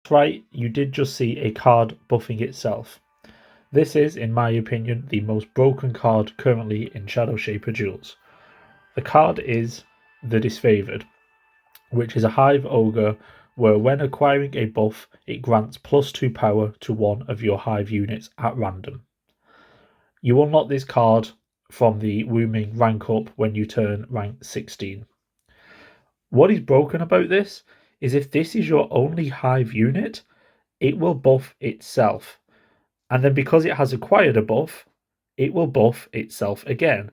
That's right, you did just see a card buffing itself. This is, in my opinion, the most broken card currently in Shadowshaper Duels. The card is the Disfavored, which is a Hive Ogre where when acquiring a buff, it grants +2 power to one of your Hive units at random. You unlock this card from the Wooming rank up when you turn rank 16. What is broken about this is if this is your only Hive unit, it will buff itself. And then because it has acquired a buff, it will buff itself again.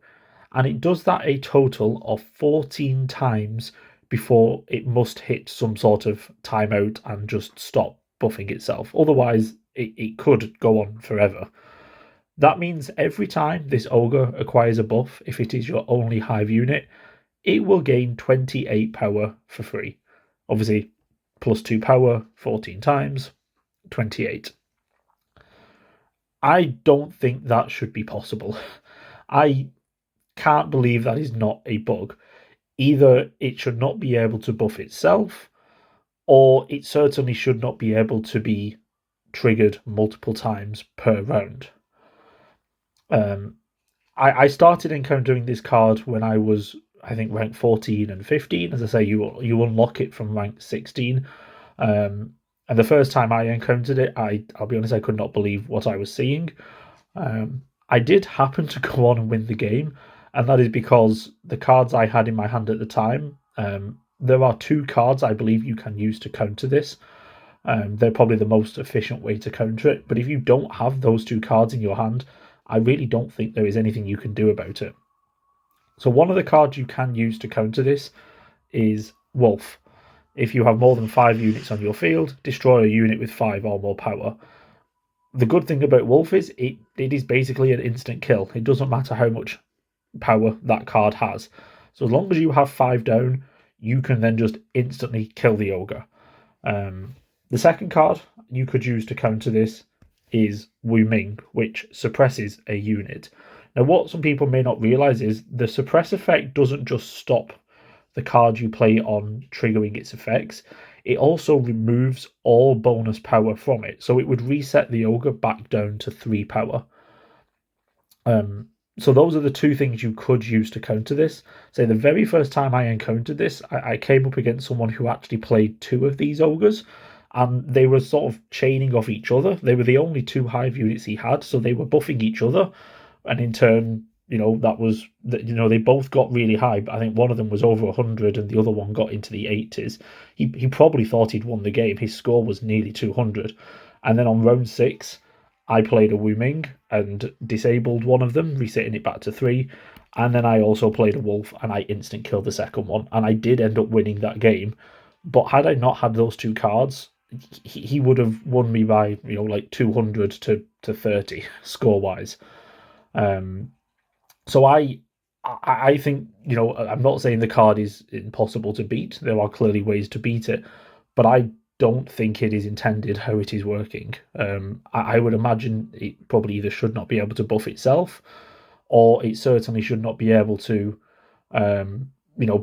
And it does that a total of 14 times before it must hit some sort of timeout and just stop buffing itself. Otherwise, it could go on forever. That means every time this ogre acquires a buff, if it is your only Hive unit, it will gain 28 power for free. Obviously, +2 power 14 times, 28. I don't think that should be possible. I can't believe that is not a bug. Either it should not be able to buff itself, or it certainly should not be able to be triggered multiple times per round. I started encountering this card when I was, I think, rank 14 and 15. As I say, you unlock it from rank 16. And the first time I encountered it, I'll be honest, I could not believe what I was seeing. I did happen to go on and win the game, and that is because the cards I had in my hand at the time, there are 2 cards I believe you can use to counter this. They're probably the most efficient way to counter it, but if you don't have those 2 cards in your hand, I really don't think there is anything you can do about it. So one of the cards you can use to counter this is Wolf. If you have more than 5 units on your field, destroy a unit with 5 or more power. The good thing about Wolf is it is basically an instant kill. It doesn't matter how much power that card has. So as long as you have 5 down, you can then just instantly kill the ogre. The second card you could use to counter this is Wu Ming, which suppresses a unit. Now, what some people may not realize is the suppress effect doesn't just stop the card you play on triggering its effects. It also removes all bonus power from it. So it would reset the ogre back down to 3 power. So those are the 2 things you could use to counter this. So the very first time I encountered this, I came up against someone who actually played 2 of these ogres, and they were sort of chaining off each other. They were the only 2 Hive units he had, so they were buffing each other, and in turn, that was, they both got really high, but I think one of them was over 100 and the other one got into the 80s. He probably thought he'd won the game. His score was nearly 200. And then on round 6, I played a Wu Ming and disabled one of them, resetting it back to 3. And then I also played a Wolf and I instant killed the second one. And I did end up winning that game. But had I not had those 2 cards, he would have won me by, like 200 to 30 score-wise. So I think, I'm not saying the card is impossible to beat. There are clearly ways to beat it. But I don't think it is intended how it is working. I would imagine it probably either should not be able to buff itself, or it certainly should not be able to,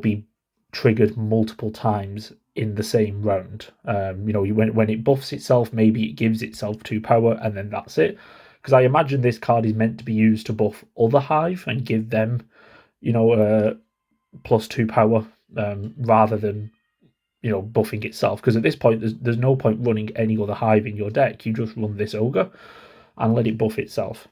be triggered multiple times in the same round. When it buffs itself, maybe it gives itself 2 power and then that's it. Because I imagine this card is meant to be used to buff other Hive and give them, +2 power rather than buffing itself, because at this point there's no point running any other Hive in your deck. You just run this ogre and let it buff itself.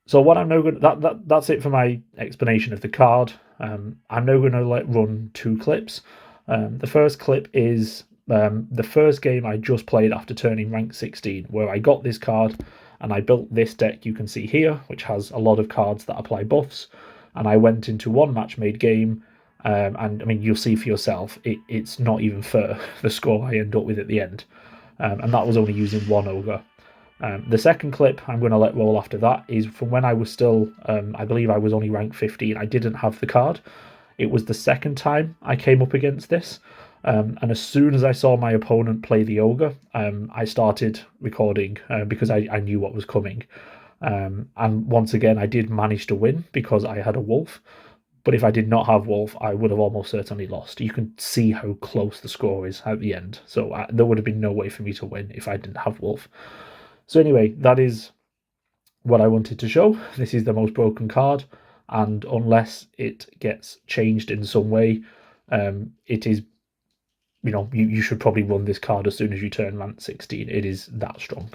So what I'm now going that's it for my explanation of the card. I'm now going to run 2 clips. The first clip is the first game I just played after turning rank 16, where I got this card and I built this deck you can see here, which has a lot of cards that apply buffs. And I went into one match made game. And I mean, you'll see for yourself, it's not even fair, the score I end up with at the end. And that was only using 1 ogre. The second clip I'm going to let roll after that is from when I was still, I believe I was only rank 15. I didn't have the card. It was the second time I came up against this. And as soon as I saw my opponent play the ogre, I started recording because I knew what was coming. And once again, I did manage to win because I had a wolf. But if I did not have Wolf, I would have almost certainly lost. You can see how close the score is at the end. So there would have been no way for me to win if I didn't have Wolf. So anyway, that is what I wanted to show. This is the most broken card, and unless it gets changed in some way, it is, you should probably run this card as soon as you turn rank 16. It is that strong.